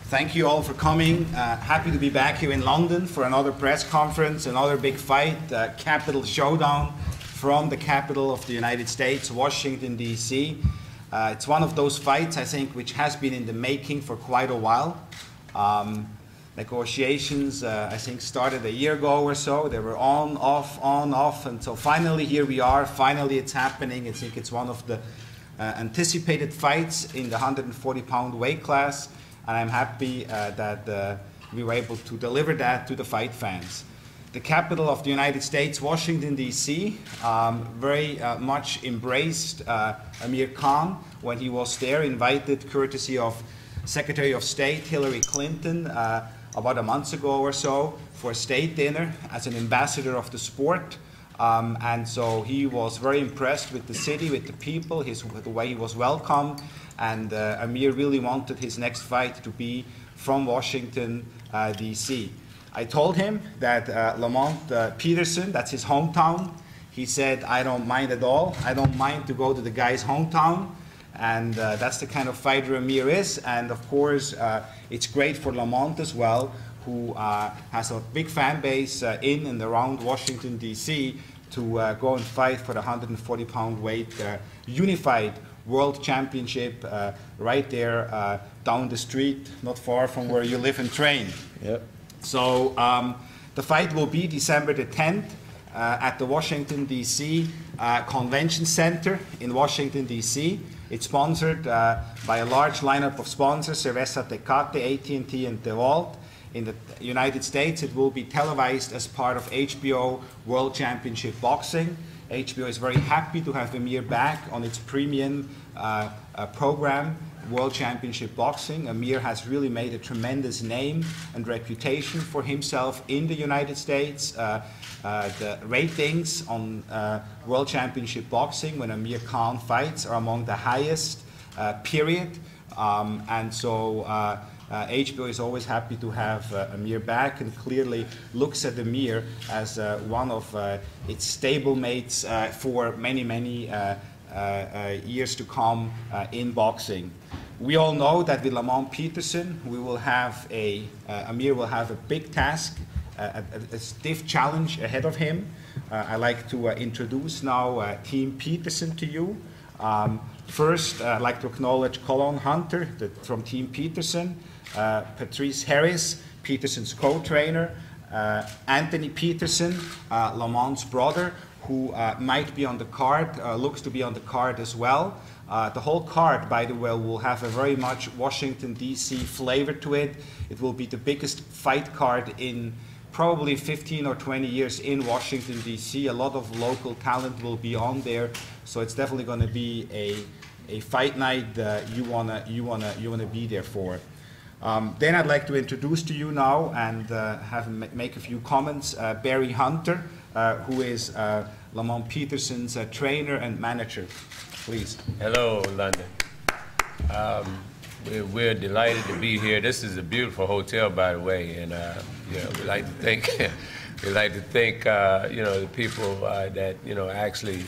Thank you all for coming. Happy to be back here in London for another press conference, another big fight, Capital Showdown from the capital of the United States, Washington, D.C. It's one of those fights, I think, which has been in the making for quite a while. Negotiations, I think, started a year ago or so. They were on, off, and so finally here we are. Finally it's happening. I think it's one of the anticipated fights in the 140-pound weight class, and I'm happy that we were able to deliver that to the fight fans. The capital of the United States, Washington, D.C., very much embraced Amir Khan when he was there, invited courtesy of Secretary of State Hillary Clinton about a month ago or so for a state dinner as an ambassador of the sport. And so he was very impressed with the city, with the people, the way he was welcomed. And Amir really wanted his next fight to be from Washington, D.C. I told him that Lamont Peterson, that's his hometown. He said, I don't mind at all. I don't mind to go to the guy's hometown. And that's the kind of fighter Amir is. And of course, it's great for Lamont as well, who has a big fan base in and around Washington, D.C., to go and fight for the 140-pound weight unified world championship right there down the street, not far from where you live and train. Yep. So the fight will be December the 10th at the Washington, D.C. Convention Center in Washington, D.C. It's sponsored by a large lineup of sponsors, Cerveza Tecate, AT&T, and DeWalt. In the United States, it will be televised as part of HBO World Championship Boxing. HBO is very happy to have Amir back on its premium program, World Championship Boxing. Amir has really made a tremendous name and reputation for himself in the United States. The ratings on World Championship Boxing when Amir Khan fights are among the highest, period. And so HBO is always happy to have Amir back, and clearly looks at Amir as one of its stablemates for many, many years to come in boxing. We all know that with Lamont Peterson, we will have Amir will have a big task, a stiff challenge ahead of him. I'd like to introduce now Team Peterson to you. First, I'd like to acknowledge Colin Hunter from Team Peterson, Patrice Harris, Peterson's co-trainer, Anthony Peterson, Lamont's brother, who might be on the card, looks to be on the card as well. The whole card, by the way, will have a very much Washington, D.C. flavor to it. It will be the biggest fight card in probably 15 or 20 years in Washington, D.C. A lot of local talent will be on there, so it's definitely going to be a fight night you wanna be there for. Then I'd like to introduce to you now and have him make a few comments. Barry Hunter, who is Lamont Peterson's trainer and manager. Please. Hello, London. We're delighted to be here. This is a beautiful hotel, by the way, and we like to thank the people that actually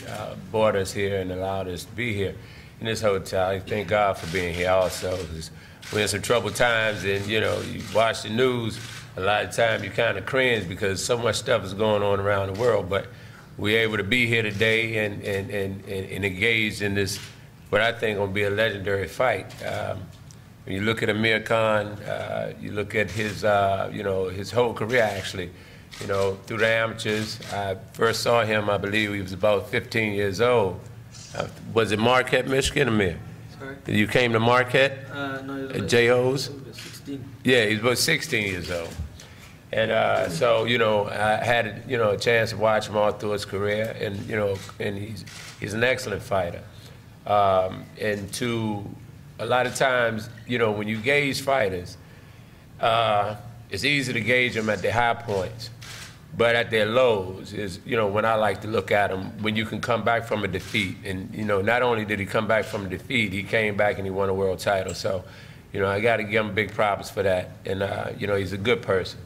brought us here and allowed us to be here in this hotel. I thank God for being here also. We're in some troubled times, and you watch the news. A lot of time you kind of cringe because so much stuff is going on around the world. But we're able to be here today and engage in this, what I think will be a legendary fight. When you look at Amir Khan, you look at his his whole career actually. Through the amateurs. I first saw him, I believe he was about 15 years old. Was it Marquette, Michigan, Amir? Sorry? You came to Marquette? No, it was at J.O.'s? 16. Yeah, he was about 16 years old. And so, I had a chance to watch him all through his career, and and he's an excellent fighter. And to a lot of times, when you gauge fighters, it's easy to gauge them at their high points, but at their lows is when I like to look at them, when you can come back from a defeat. And not only did he come back from a defeat, he came back and he won a world title. So I got to give him big props for that. And he's a good person.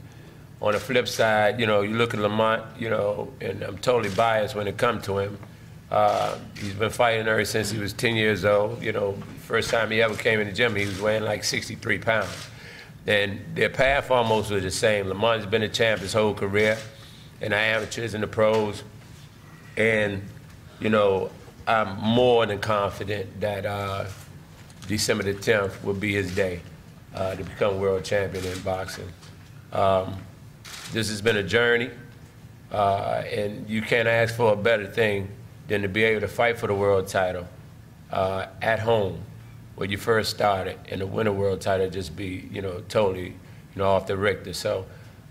On the flip side, you look at Lamont, and I'm totally biased when it comes to him. He's been fighting ever since he was 10 years old. First time he ever came in the gym, he was weighing like 63 pounds. And their path almost was the same. Lamont's been a champ his whole career, in the amateurs and the pros. And, you know, I'm more than confident that December the 10th will be his day to become world champion in boxing. This has been a journey, and you can't ask for a better thing than to be able to fight for the world title at home, where you first started, and to win a world title just be, you know, totally, you know, off the Richter. So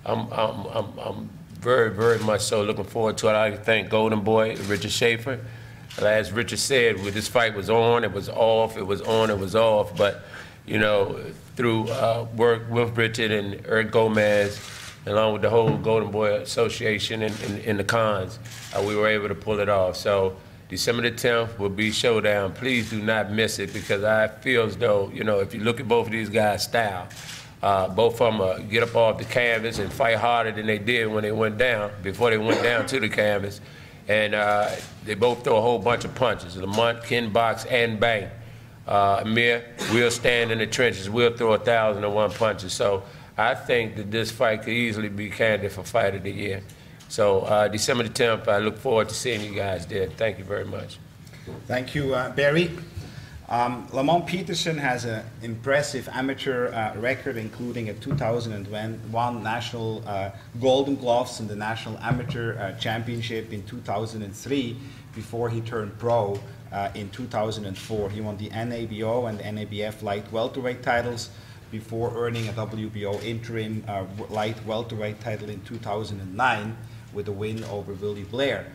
I'm very, very much so looking forward to it. I'd like to thank Golden Boy, Richard Schaefer. As Richard said, when this fight was on, it was off, it was on, it was off. But, you know, through work with Richard and Eric Gomez, along with the whole Golden Boy Association and the Khans, we were able to pull it off. So December the 10th will be showdown. Please do not miss it, because I feel as though, you know, if you look at both of these guys' style, both of them get up off the canvas and fight harder than they did when they went down, before they went down to the canvas. And they both throw a whole bunch of punches. Lamont can box and bang. Amir will stand in the trenches. We'll throw 1,001 punches. So I think that this fight could easily be candidate for Fight of the Year. So December the 10th, I look forward to seeing you guys there. Thank you very much. Thank you, Barry. Lamont Peterson has an impressive amateur record, including a 2001 National Golden Gloves and the National Amateur Championship in 2003, before he turned pro in 2004. He won the NABO and the NABF light welterweight titles before earning a WBO interim light welterweight title in 2009 with a win over Willie Blair.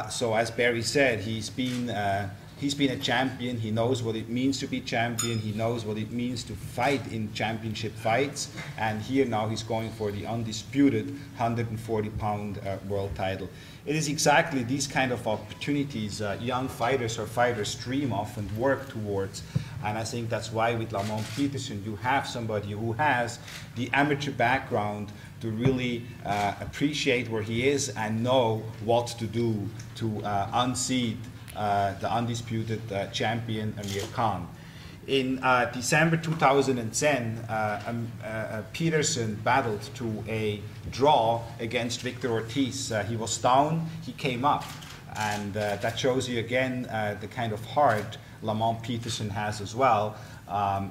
So as Barry said, he's been a champion. He knows what it means to be champion. He knows what it means to fight in championship fights. And here now he's going for the undisputed 140-pound world title. It is exactly these kind of opportunities young fighters or fighters dream of and work towards. And I think that's why with Lamont Peterson you have somebody who has the amateur background to really appreciate where he is and know what to do to unseat the undisputed champion Amir Khan. In December 2010, Peterson battled to a draw against Victor Ortiz. He was down, he came up, and that shows you again the kind of heart Lamont Peterson has as well.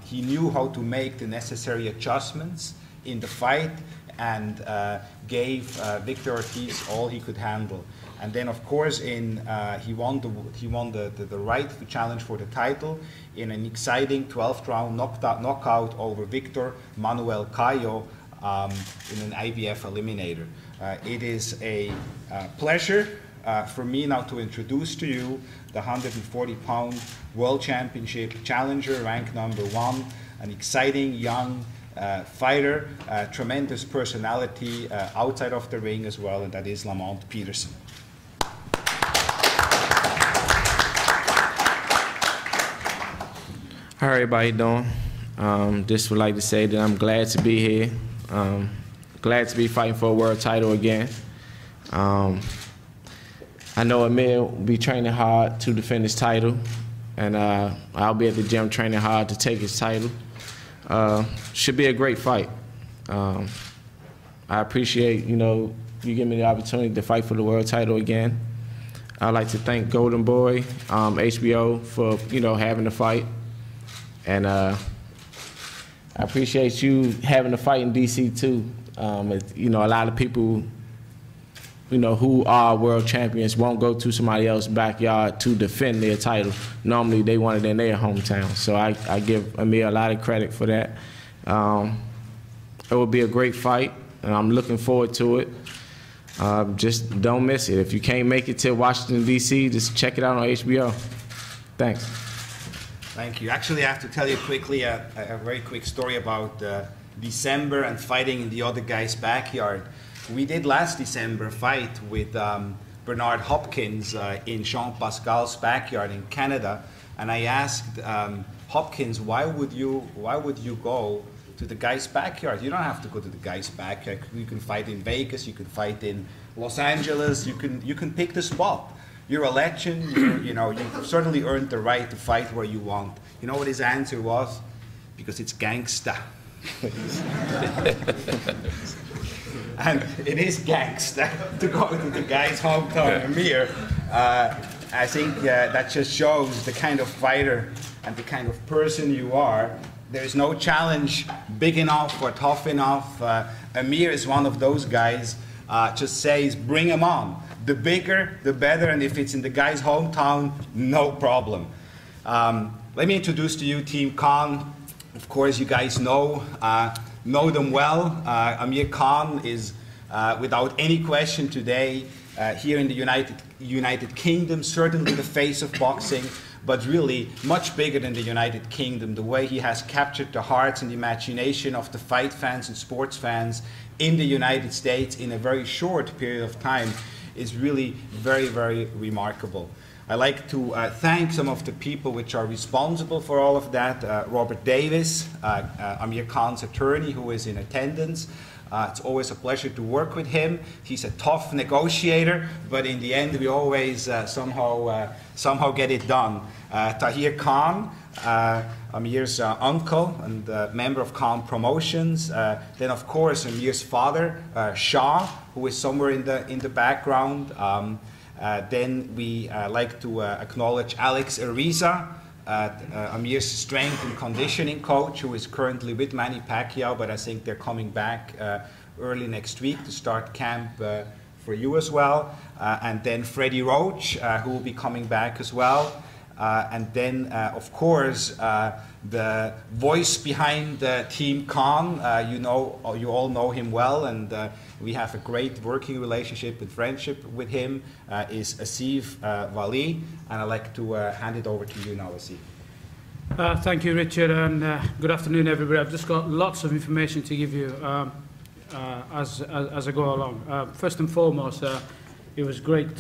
He knew how to make the necessary adjustments in the fight and gave Victor Ortiz all he could handle. And then, of course, he won the right to challenge for the title in an exciting 12th round knockout over Victor Manuel Cayo in an IBF eliminator. It is a pleasure for me now to introduce to you the 140-pound World Championship challenger, ranked #1, an exciting young fighter, tremendous personality outside of the ring as well, and that is Lamont Peterson. How everybody doing? Just would like to say that I'm glad to be here. Glad to be fighting for a world title again. I know Amir will be training hard to defend his title, and I'll be at the gym training hard to take his title. Should be a great fight. I appreciate, you give me the opportunity to fight for the world title again. I'd like to thank Golden Boy, HBO for, having the fight. And I appreciate you having the fight in DC too. A lot of people, who are world champions won't go to somebody else's backyard to defend their title. Normally they want it in their hometown. So I give Amir a lot of credit for that. It will be a great fight, and I'm looking forward to it. Just don't miss it. If you can't make it to Washington, D.C., just check it out on HBO. Thanks. Thank you. Actually, I have to tell you quickly a very quick story about December and fighting in the other guy's backyard. We did last December fight with Bernard Hopkins in Jean Pascal's backyard in Canada, and I asked Hopkins, why would you go to the guy's backyard? You don't have to go to the guy's backyard. You can fight in Vegas, you can fight in Los Angeles, you can pick the spot. You're a legend, you've certainly earned the right to fight where you want. You know what his answer was? Because it's gangsta. And it is gangster to go to the guy's hometown, Amir. I think that just shows the kind of fighter and the kind of person you are. There is no challenge big enough or tough enough. Amir is one of those guys, just says, bring him on. The bigger, the better, and if it's in the guy's hometown, no problem. Let me introduce to you Team Khan. Of course, you guys know them well. Amir Khan is, without any question today, here in the United Kingdom, certainly the face of boxing, but really much bigger than the United Kingdom. The way he has captured the hearts and the imagination of the fight fans and sports fans in the United States in a very short period of time is really very, very remarkable. I'd like to thank some of the people which are responsible for all of that. Robert Davis, Amir Khan's attorney, who is in attendance. It's always a pleasure to work with him. He's a tough negotiator, but in the end we always somehow get it done. Tahir Khan, Amir's uncle and member of Khan Promotions. Then of course Amir's father, Shah, who is somewhere in the background. Then we like to acknowledge Alex Ariza, Amir's strength and conditioning coach, who is currently with Manny Pacquiao, but I think they're coming back early next week to start camp for you as well. And then Freddie Roach, who will be coming back as well. And then, of course, the voice behind Team Khan, you all know him well, and we have a great working relationship and friendship with him, is Asif Wali, and I'd like to hand it over to you now, Asif. Thank you, Richard, and good afternoon, everybody. I've just got lots of information to give you as I go along. First and foremost, it was great.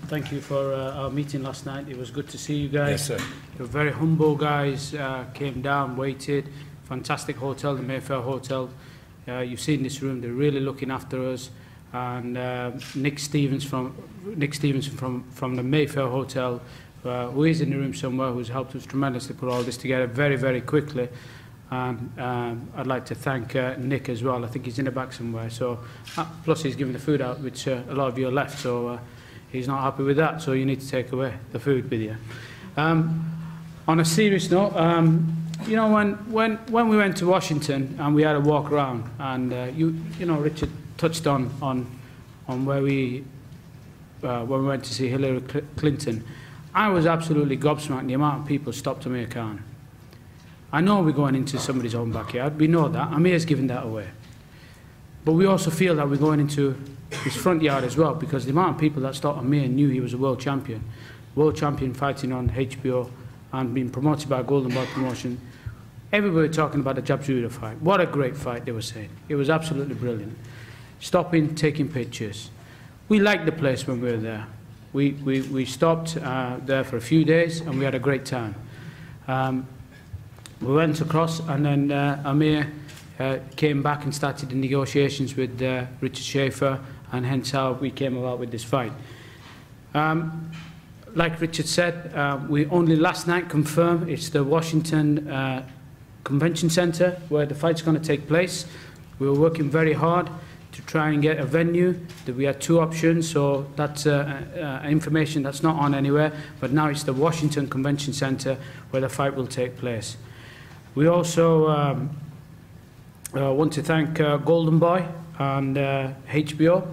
Thank you for our meeting last night. It was good to see you guys. Yes, sir. You were very humble guys. Came down, waited. Fantastic hotel, the Mayfair Hotel. You've seen this room. They're really looking after us. And Nick Stevens from the Mayfair Hotel, who is in the room somewhere, who's helped us tremendously put all this together very, very quickly. And I'd like to thank Nick as well. I think he's in the back somewhere. So, plus he's giving the food out, which a lot of you are left. So he's not happy with that. So you need to take away the food with you. On a serious note, you know, when we went to Washington and we had a walk around, and you know, Richard touched on where when we went to see Hillary Clinton, I was absolutely gobsmacked the amount of people stopped Amir Khan. I know we're going into somebody's own backyard. We know that. Amir's given that away. But we also feel that we're going into his front yard as well, because the amount of people that stopped Amir knew he was a world champion fighting on HBO and being promoted by Golden Boy Promotion. Everybody talking about the Jabzuda fight. What a great fight, they were saying. It was absolutely brilliant. Stopping, taking pictures. We liked the place when we were there. We stopped there for a few days and we had a great time. We went across, and then Amir came back and started the negotiations with Richard Schaefer, and hence how we came about with this fight. Like Richard said, we only last night confirmed it's the Washington Convention Center where the fight's going to take place. We were working very hard to try and get a venue. We had two options, so that's information that's not on anywhere, but now it's the Washington Convention Center where the fight will take place. We also want to thank Golden Boy and HBO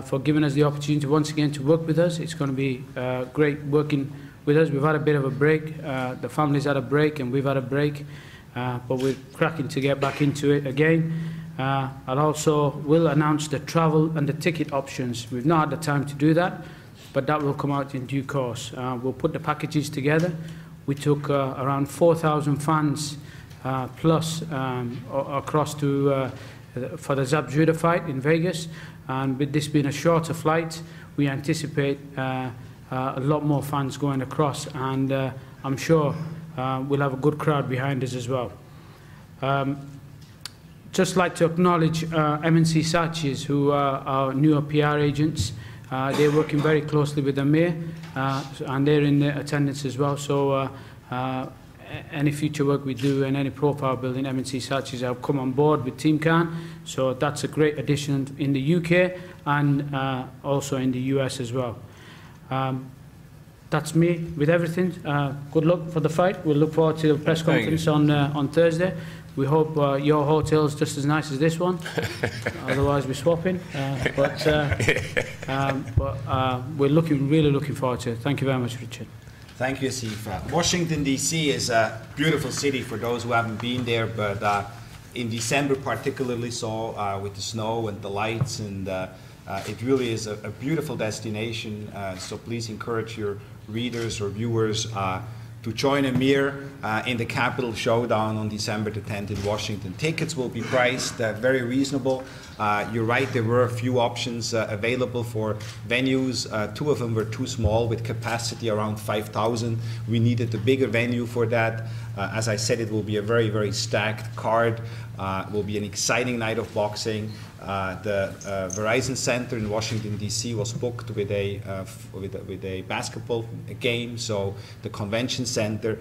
for giving us the opportunity once again to work with us. It's going to be great working with us. We've had a bit of a break. The family's had a break and we've had a break, but we're cracking to get back into it again. I'll also will announce the travel and the ticket options. We've not had the time to do that, but that will come out in due course. We'll put the packages together. We took around 4,000 fans plus across to for the Jabzuda fight in Vegas, and with this being a shorter flight, we anticipate a lot more fans going across, and I'm sure we'll have a good crowd behind us as well. Just like to acknowledge MNC Saatchis, who are our newer PR agents. They're working very closely with Amir, and they're in attendance as well. So any future work we do and any profile building, MNC Saatchi's have come on board with Team Khan. So that's a great addition in the UK and also in the US as well. That's me with everything. Good luck for the fight. We'll look forward to the press conference on Thursday. We hope your hotel's just as nice as this one. Otherwise, we're swapping. But we're really looking forward to it. Thank you very much, Richard. Thank you, Asif. Washington, D.C. is a beautiful city for those who haven't been there, but in December particularly so, with the snow and the lights, and it really is a beautiful destination. So please encourage your readers or viewers to join Amir in the Capital Showdown on December the 10th in Washington. Tickets will be priced very reasonable. You're right, there were a few options available for venues. Two of them were too small with capacity around 5,000. We needed a bigger venue for that. As I said, it will be a very, very stacked card. It will be an exciting night of boxing. The Verizon Center in Washington, D.C. was booked with a basketball game, so the convention center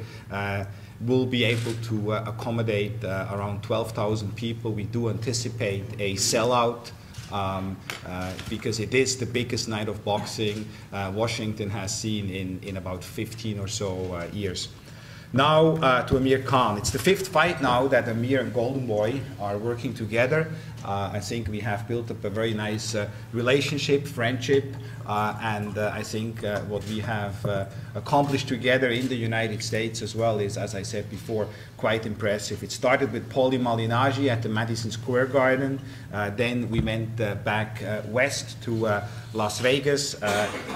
will be able to accommodate around 12,000 people. We do anticipate a sellout because it is the biggest night of boxing Washington has seen in about 15 or so years. Now to Amir Khan. It's the 5th fight now that Amir and Golden Boy are working together. I think we have built up a very nice relationship, friendship, and I think what we have accomplished together in the United States as well is, as I said before, quite impressive. It started with Paulie Malignaggi at the Madison Square Garden. Then we went back west to Las Vegas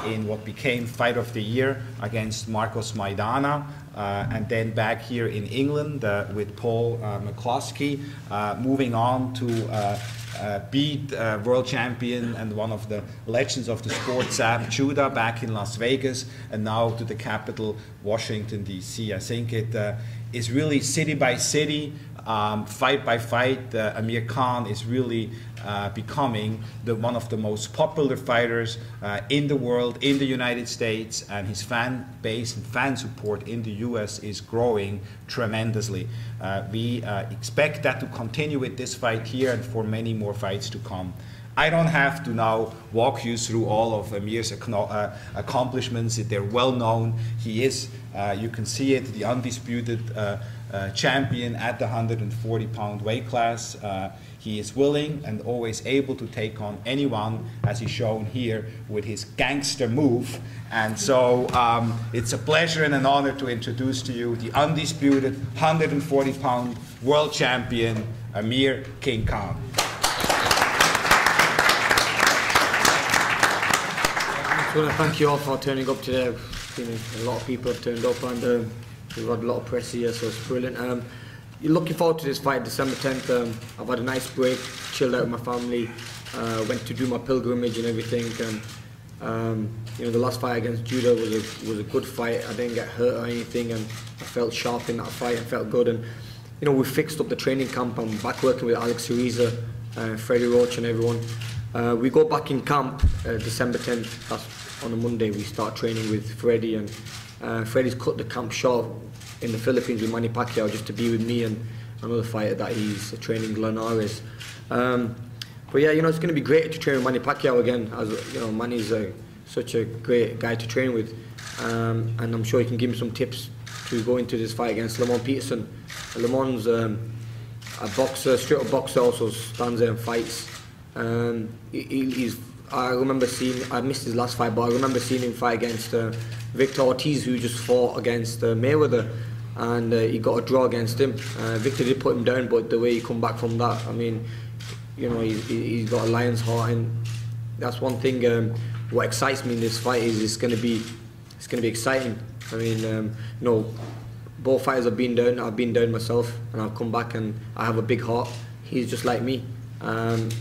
in what became Fight of the Year against Marcos Maidana. And then back here in England with Paul McCloskey, moving on to beat world champion and one of the legends of the sport, Zab Judah, back in Las Vegas, and now to the capital, Washington, D.C. I think it is really city by city, fight by fight. Amir Khan is really becoming one of the most popular fighters in the world, in the United States, and his fan base and fan support in the US is growing tremendously. We expect that to continue with this fight here and for many more fights to come. I don't have to now walk you through all of Amir's accomplishments. They're well known. He is, you can see it, the undisputed champion at the 140-pound weight class. He is willing and always able to take on anyone, as he's shown here with his gangster move. And so it's a pleasure and an honor to introduce to you the undisputed 140-pound world champion, Amir King Khan. I want to thank you all for turning up today. A lot of people have turned up, and we've had a lot of press here, so it's brilliant. You're looking forward to this fight, December 10th. I've had a nice break, chilled out with my family, went to do my pilgrimage and everything. And you know, the last fight against Judah was a good fight. I didn't get hurt or anything, and I felt sharp in that fight and felt good. And you know, we fixed up the training camp. I'm back working with Alex Ariza, Freddie Roach, and everyone. We go back in camp December 10th. That's on a Monday. We start training with Freddie, and Freddie's cut the camp short in the Philippines with Manny Pacquiao just to be with me and another fighter that he's training, Linares. But yeah, you know, it's going to be great to train with Manny Pacquiao again. As you know, Manny's such a great guy to train with, and I'm sure he can give me some tips to go into this fight against Lamont Peterson. Lamont's a boxer, straight up boxer, also stands there and fights. I remember seeing, I missed his last fight, but I remember seeing him fight against Victor Ortiz, who just fought against Mayweather, and he got a draw against him. Victor did put him down, but the way he come back from that, I mean, you know, he's got a lion's heart, and that's one thing. What excites me in this fight is it's going to be exciting. I mean, you know, both fighters have been down. I've been down myself, and I've come back, and I have a big heart. He's just like me.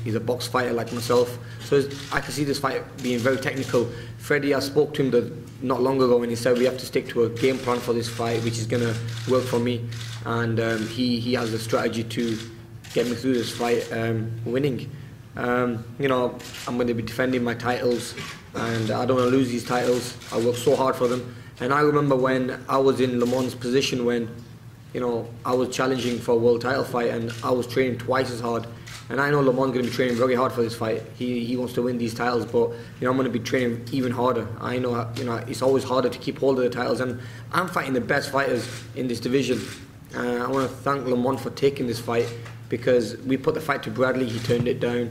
He's a box fighter like myself, so I can see this fight being very technical. Freddie, I spoke to him not long ago, and he said we have to stick to a game plan for this fight, which is going to work for me, and he has a strategy to get me through this fight winning. You know, I'm going to be defending my titles, and I don't want to lose these titles. I work so hard for them, and I remember when I was in Lamont's position when you know, I was challenging for a world title fight, and I was training twice as hard. And I know Lamont's going to be training very hard for this fight. He wants to win these titles, but you know, I'm going to be training even harder. I know, you know, it's always harder to keep hold of the titles, and I'm fighting the best fighters in this division. I want to thank Lamont for taking this fight, because we put the fight to Bradley, he turned it down.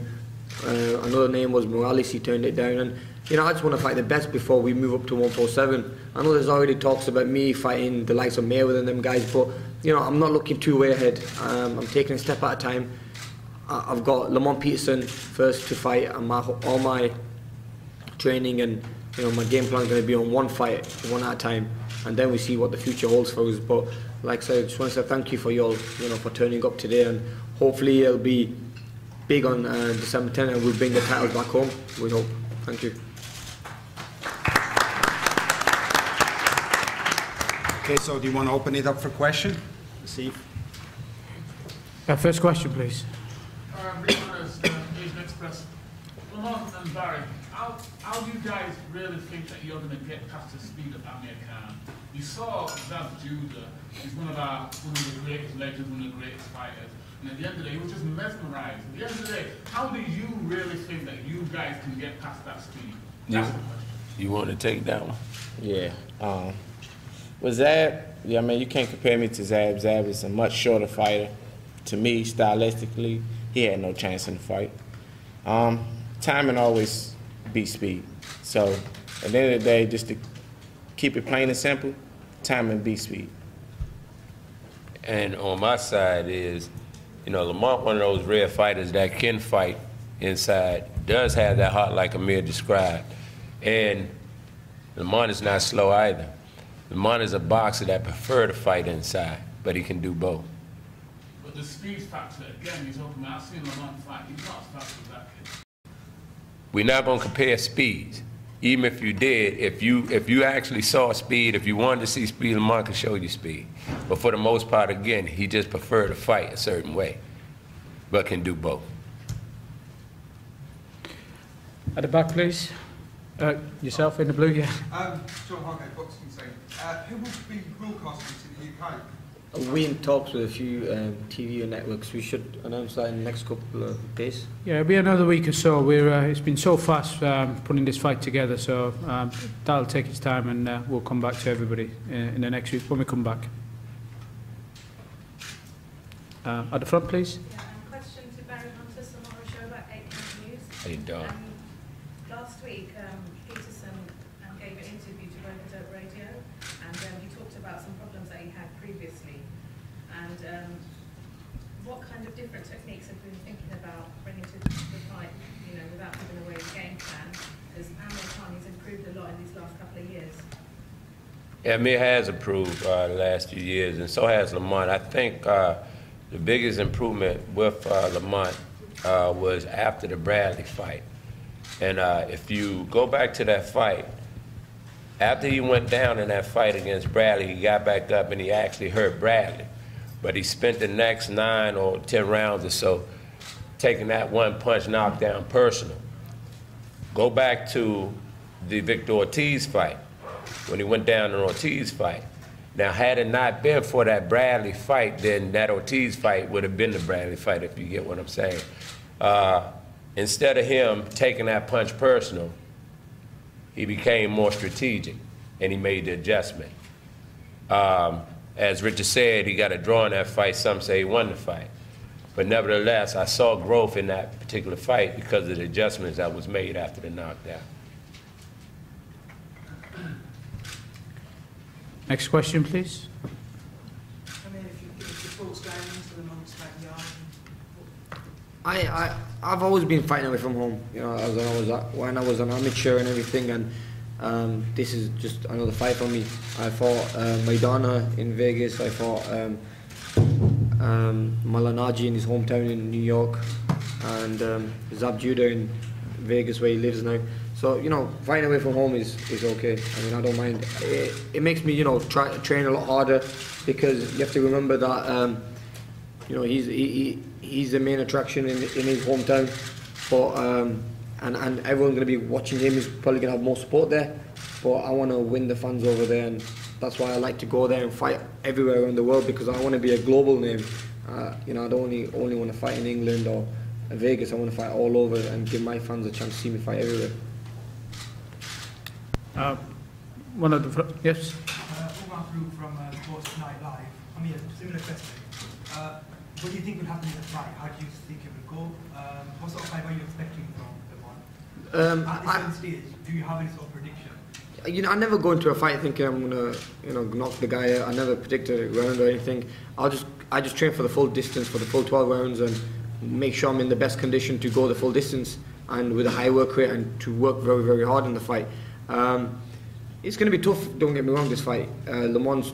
Another name was Morales, he turned it down. And you know, I just want to fight the best before we move up to 147. I know there's already talks about me fighting the likes of Mayweather and them guys, but you know, I'm not looking too way ahead. I'm taking a step at a time. I've got Lamont Peterson first to fight, and all my training and you know, my game plan is going to be on one fight, one at a time, and then we see what the future holds for us. But like I said, I just want to say thank you for you all, you know, for turning up today, and hopefully it'll be big on December 10th, and we'll bring the titles back home. We hope. Thank you. Okay, so do you want to open it up for question? Steve? First question, please. Asian Express. Lamont and Barry, how do you guys really think that you're going to get past the speed of Amir Khan? You saw Zab Judah, he's one of the greatest legends, one of the greatest fighters. And at the end of the day, he was just mesmerized. At the end of the day, how do you really think that you guys can get past that speed? That's the question. You want to take that one? Yeah. With Zab, yeah, I mean, you can't compare me to Zab. Zab is a much shorter fighter. To me, stylistically, he had no chance in the fight. Timing always beats speed. So at the end of the day, just to keep it plain and simple, timing beats speed. And on my side is, you know, Lamont, one of those rare fighters that can fight inside, does have that heart like Amir described. And Lamont is not slow either. Lamont is a boxer that prefers to fight inside, but he can do both. But the speed factor, again, he's talking about, I've seen Lamont fight, he's not as fast as that kid. We're not going to compare speeds. Even if you did, if you actually saw speed, if you wanted to see speed, Lamont can show you speed. But for the most part, again, he just preferred to fight a certain way, but can do both. At the back, please. Yourself in the blue, yeah. John Hargate, Boxing Scene. Who will be broadcasting to the UK? We're in talks with a few TV networks. We should announce that in the next couple of days. Yeah, it'll be another week or so. It's been so fast putting this fight together, so that'll take its time, and we'll come back to everybody in the next week when we come back. At the front, please. Yeah, question to Barry Hunter, Samara Show about 8 News. Hey, Don. Last week, Peterson gave an interview to Rover Radio, and he talked about some problems that he had previously. And what kind of different techniques have you been thinking about bringing to the fight, you know, without giving away the game plan? Because Amir Khan has improved a lot in these last couple of years. Yeah, Amir has improved the last few years, and so has Lamont. I think the biggest improvement with Lamont was after the Bradley fight. And if you go back to that fight, after he went down in that fight against Bradley, he got back up and he actually hurt Bradley. But he spent the next 9 or 10 rounds or so taking that one punch knockdown personal. Go back to the Victor Ortiz fight, when he went down in Ortiz fight. Now, had it not been for that Bradley fight, then that Ortiz fight would have been the Bradley fight, if you get what I'm saying. Instead of him taking that punch personal, he became more strategic, and he made the adjustment. As Richard said, he got a draw in that fight. Some say he won the fight. But nevertheless, I saw growth in that particular fight because of the adjustments that was made after the knockdown. Next question, please. I mean, if your thoughts going into the month's backyard. I've always been fighting away from home, you know, when I was an amateur and everything, and this is just another fight for me. I fought Maidana in Vegas. I fought Malanaji in his hometown in New York, and Zab Judah in Vegas where he lives now. So, you know, fighting away from home is okay. I mean, I don't mind. It makes me, you know, train a lot harder, because you have to remember that, you know, he's the main attraction in his hometown. But and everyone's going to be watching him. He's probably going to have more support there. But I want to win the fans over there, and that's why I like to go there and fight everywhere around the world because I want to be a global name. You know, I don't only want to fight in England or Vegas. I want to fight all over and give my fans a chance to see me fight everywhere. One of the yes. All through from Sports Night Live. I mean, a similar question. What do you think will happen in the fight? How do you think it will go? What sort of fight are you expecting from the one? At this early stage, do you have any sort of prediction? You know, I never go into a fight thinking I'm gonna, you know, knock the guy out. I never predict a round or anything. I just train for the full distance, for the full 12 rounds, and make sure I'm in the best condition to go the full distance and with a high work rate and to work very, very hard in the fight. It's going to be tough, don't get me wrong, this fight. Lamont's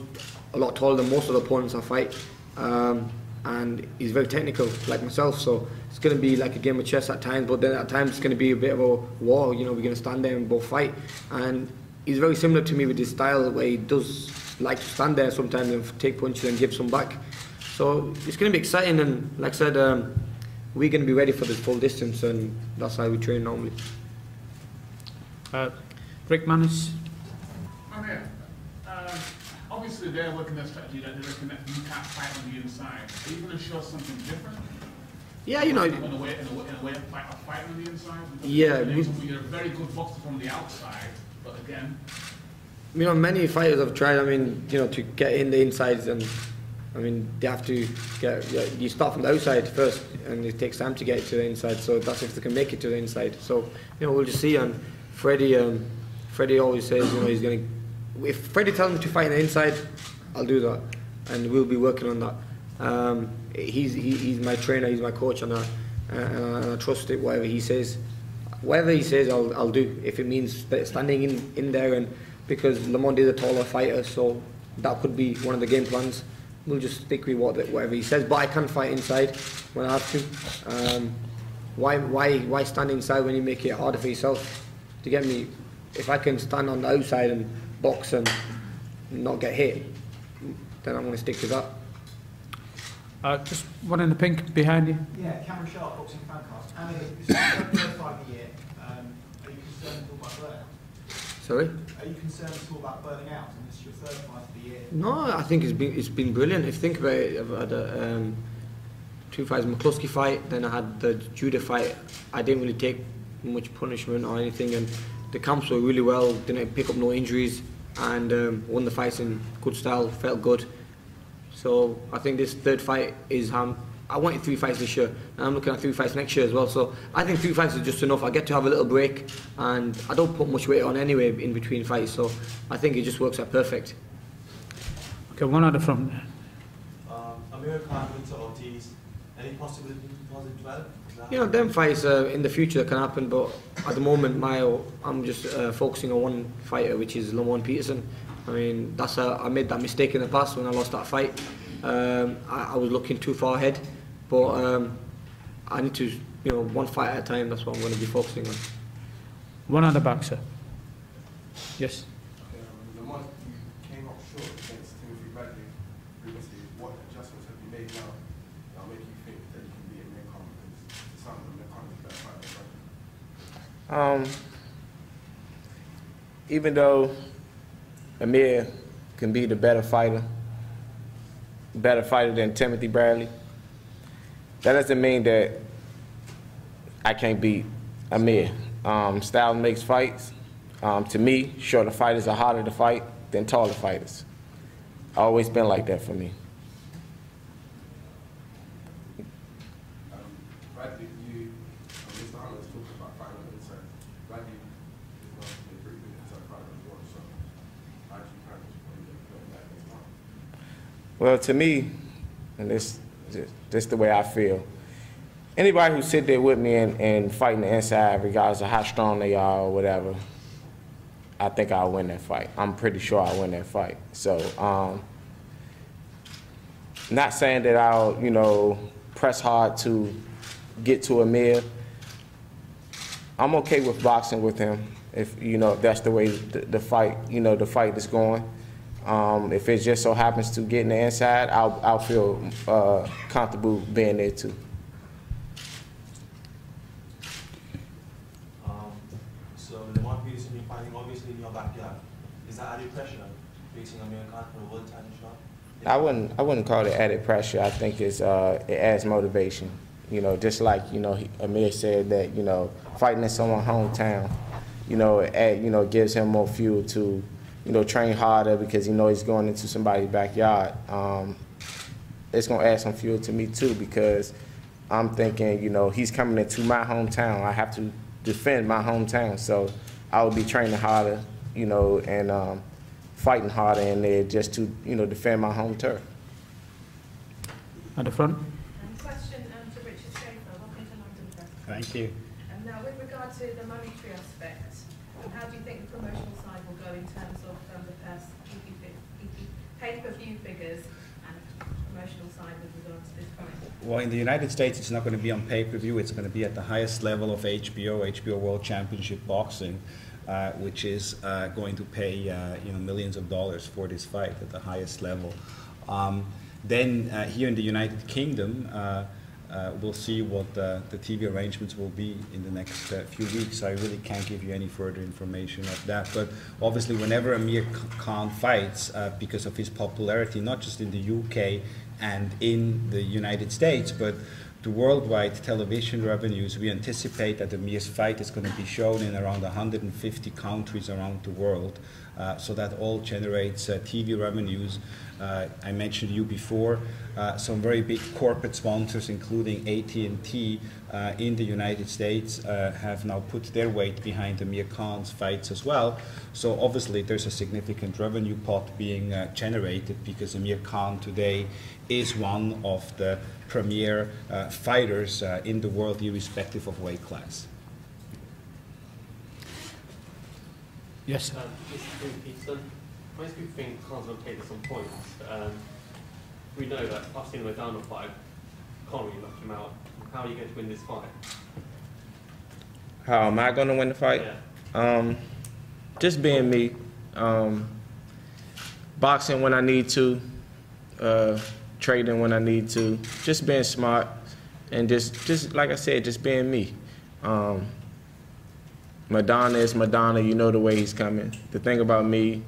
a lot taller than most of the opponents I fight, and he's very technical, like myself, so it's going to be like a game of chess at times, but then at times it's going to be a bit of a war. You know, we're going to stand there and both fight, and he's very similar to me with his style, where he does like to stand there sometimes and take punches and give some back. So it's going to be exciting, and like I said, we're going to be ready for the full distance, and that's how we train normally. Rick Manners. Amir, obviously they're working their strategy that they reckon that you can't fight on the inside. Are you going to show something different? Yeah, you know. In a way of fighting on the inside? Because yeah. You're a very good boxer from the outside, but again. You know, many fighters have tried, I mean, you know, to get in the insides, and I mean, they have to get, you start from the outside first, and it takes time to get to the inside, so that's if they can make it to the inside. So, you know, we'll just see. And Freddie always says, you know, he's going to, if Freddie tells me to fight on the inside, I'll do that, and we'll be working on that. He's my trainer, he's my coach, and I trust it. Whatever he says, I'll do. If it means standing in there, and because Lamont is a taller fighter, so that could be one of the game plans. We'll just stick with whatever he says. But I can fight inside when I have to. Why stand inside when you make it harder for yourself? To get me, if I can stand on the outside and box and not get hit, then I'm going to stick to that. Just one in the pink behind you. Yeah, Cameron Sharp, Boxing Fancast. Amir, this is the third fight of the year. Are you concerned at all about burnout? Sorry? Are you concerned at all about burning out? And this is your third fight of the year. No, I think it's been brilliant. If you think about it, I've had two fights, McCluskey fight, then I had the Judah fight. I didn't really take much punishment or anything, and the camps were really well, didn't pick up no injuries, and won the fights in good style, felt good. So I think this third fight is, I wanted 3 fights this year, and I'm looking at 3 fights next year as well. So I think 3 fights is just enough. I get to have a little break, and I don't put much weight on anyway in between fights, so I think it just works out perfect. Okay, one at the front. Amir Khan into Ortiz, any possibility in 2012? You know, them fights in the future can happen, but at the moment I'm just focusing on one fighter, which is Lamont Peterson. I mean, I made that mistake in the past when I lost that fight. I was looking too far ahead, but I need to, you know, one fight at a time. That's what I'm going to be focusing on. One at the back, sir. Yes. Lamont, you came up short against Timothy Bradley previously. What adjustments have you made now that'll make you think that you can beat Amir Khan? Because it sounds like Amir Khan is a better fighter. Even though Amir can be the better fighter than Timothy Bradley, that doesn't mean that I can't beat Amir. Style makes fights. To me, shorter fighters are harder to fight than taller fighters. Always been like that for me. Bradley, Mr. Hunter was talking about fighting on the inside. Bradley is not a pretty good inside fighter as well, so how do you kind of put that against Hunter? Well, to me, and this the way I feel, anybody who sit there with me and fighting the inside, regardless of how strong they are or whatever, I think I'll win that fight. I'm pretty sure I'll win that fight. So, not saying that I'll, you know, press hard to get to Amir. I'm okay with boxing with him if, you know, if that's the way the fight, you know, the fight is going. If it just so happens to get in the inside, I'll feel comfortable being there too. So Lamont Peterson, you're fighting obviously in your backyard. Is that added pressure facing Amir Khan for a world title shot? I wouldn't call it added pressure. I think it adds motivation. You know, just like, you know, Amir said that, you know, fighting in someone's hometown, you know, gives him more fuel to, you know, train harder because, you know, he's going into somebody's backyard. It's going to add some fuel to me too, because I'm thinking, you know, he's coming into my hometown. I have to defend my hometown. So I will be training harder, you know, and fighting harder in there just to, you know, defend my home turf. At the front. Question to Richard Schaefer. Welcome to London Press. Thank you. And now, with regard to the monetary aspect, how do you think the promotional side will go in terms of the pay-per-view figures and promotional side with regard to this fight? Well, in the United States, it's not going to be on pay-per-view. It's going to be at the highest level of HBO World Championship Boxing, which is going to pay you know, millions of dollars for this fight at the highest level. Then here in the United Kingdom, we'll see what the TV arrangements will be in the next few weeks. I really can't give you any further information of that. But obviously, whenever Amir Khan fights, because of his popularity, not just in the UK and in the United States, but the worldwide television revenues, we anticipate that Amir's fight is going to be shown in around 150 countries around the world. So that all generates TV revenues. I mentioned you before, some very big corporate sponsors, including AT&T in the United States, have now put their weight behind Amir Khan's fights as well. So obviously there's a significant revenue pot being generated, because Amir Khan today is one of the premier fighters in the world, irrespective of weight class. Yes. Mr. Peterson, most people think Khan's going to take this on points. We know that I've seen him down on fight. Khan really knocked him out. How are you going to win this fight? How am I going to win the fight? Yeah. Just being me. Boxing when I need to. Trading when I need to. Just being smart. And just like I said, just being me. Madonna is Madonna. You know the way he's coming. The thing about me,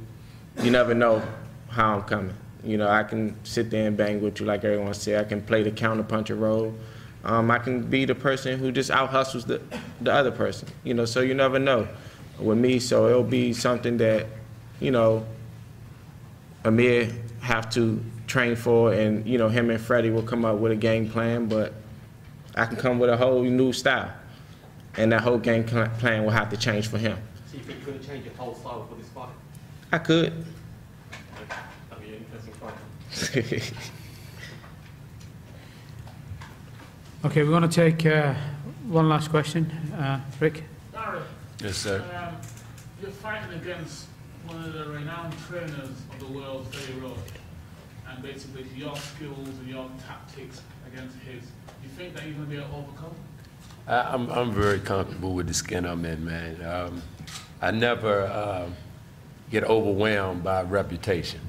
you never know how I'm coming. You know, I can sit there and bang with you like everyone said. I can play the counter-puncher role. I can be the person who just out-hustles the other person. You know, so you never know with me. So it'll be something that, you know, Amir have to train for, and, you know, him and Freddie will come up with a game plan, but I can come with a whole new style. And that whole game plan will have to change for him. So you think you're going to change your whole style for this fight? I could. That'd be an interesting fight. Okay, we're going to take one last question. Rick? Barry. Yes, sir. You're fighting against one of the renowned trainers of the world's very road. And basically, your skills and your tactics against his. Do you think that you're going to be able to overcome? I'm very comfortable with the skin I'm in, man. I never get overwhelmed by reputation.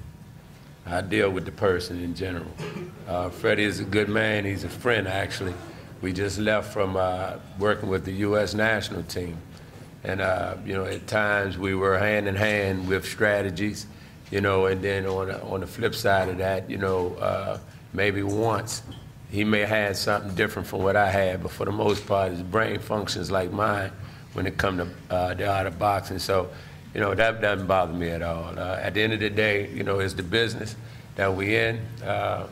I deal with the person in general. Freddie is a good man. He's a friend, actually. We just left from working with the U.S. national team. And, you know, at times we were hand in hand with strategies, you know, and then on the flip side of that, you know, maybe once he may have had something different from what I had, but for the most part, his brain functions like mine when it comes to the art of boxing. So, you know, that doesn't bother me at all. At the end of the day, you know, it's the business that we in.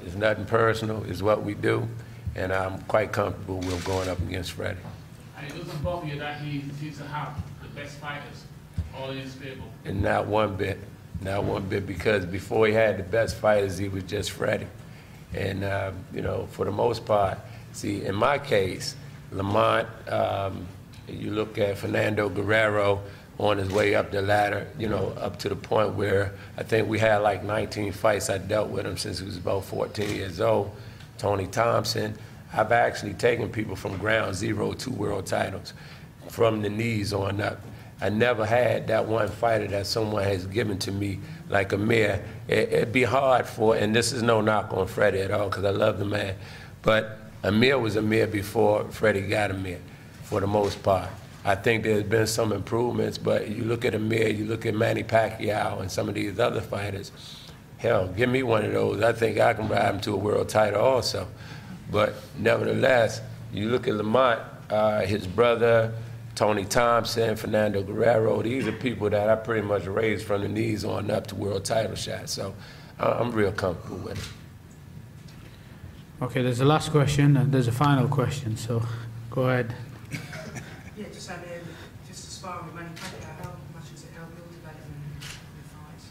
It's nothing personal. It's what we do. And I'm quite comfortable with going up against Freddie. And it doesn't bother you that he seems to have the best fighters all in his stable? And not one bit. Not one bit, because before he had the best fighters, he was just Freddie. And, you know, for the most part, see, in my case, Lamont, you look at Fernando Guerrero on his way up the ladder, you know, up to the point where I think we had like 19 fights. I dealt with him since he was about 14 years old. Tony Thompson. I've actually taken people from ground zero to world titles, from the knees on up. I never had that one fighter that someone has given to me like Amir. It'd be hard for, and this is no knock on Freddie at all, because I love the man, but Amir was Amir before Freddie got Amir, for the most part. I think there's been some improvements, but you look at Amir, you look at Manny Pacquiao and some of these other fighters, hell, give me one of those. I think I can ride him to a world title also. But nevertheless, you look at Lamont, his brother, Tony Thompson, Fernando Guerrero, these are people that I pretty much raised from the knees on up to world title shots. So I'm real comfortable with it. Okay, there's the last question and there's a final question, so go ahead. Yeah, just sparring with Manny Pacquiao, how much has it helped your development in fights?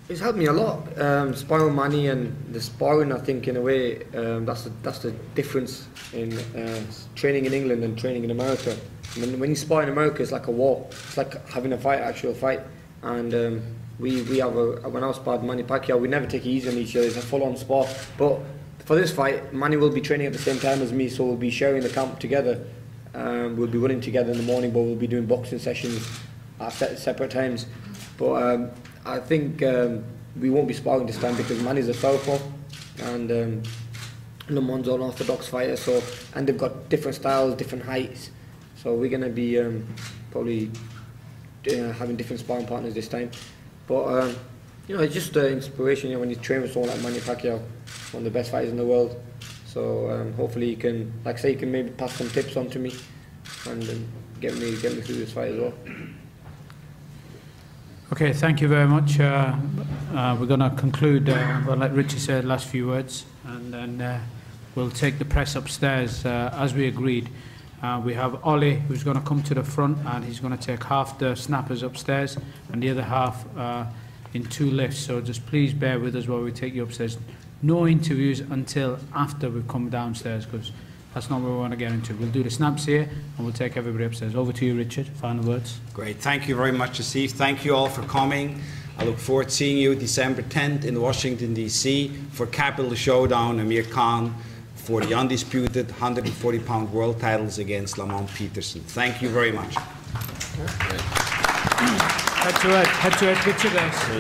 It's helped me a lot. Sparring with Manny and the sparring, I think, in a way, that's the difference in training in England and training in America. When you spar in America, it's like a war. It's like having a fight, actual fight. And we have when I was sparred Manny Pacquiao, we never take it easy on each other. It's a full-on spar. But for this fight, Manny will be training at the same time as me, so we'll be sharing the camp together. We'll be running together in the morning, but we'll be doing boxing sessions at separate times. But I think we won't be sparring this time because Manny's a southpaw and Lamont's an orthodox fighter. So, and they've got different styles, different heights. So we're going to be probably having different sparring partners this time. But you know, it's just inspiration. You know, when you train with someone like Manny Pacquiao, one of the best fighters in the world. So hopefully you can, like I say, you can maybe pass some tips on to me and get me through this fight as well. Okay, thank you very much. We're going to conclude. We'll let Richie say the last few words, and then we'll take the press upstairs as we agreed. We have Ollie, who's going to come to the front, and he's going to take half the snappers upstairs and the other half in 2 lifts. So just please bear with us while we take you upstairs. No interviews until after we've come downstairs, because that's not what we want to get into. We'll do the snaps here, and we'll take everybody upstairs. Over to you, Richard. Final words. Great. Thank you very much, Asif. Thank you all for coming. I look forward to seeing you December 10th in Washington, D.C. for Capital Showdown, Amir Khan, for the undisputed 140-pound world titles against Lamont Peterson. Thank you very much. Head to head picture there.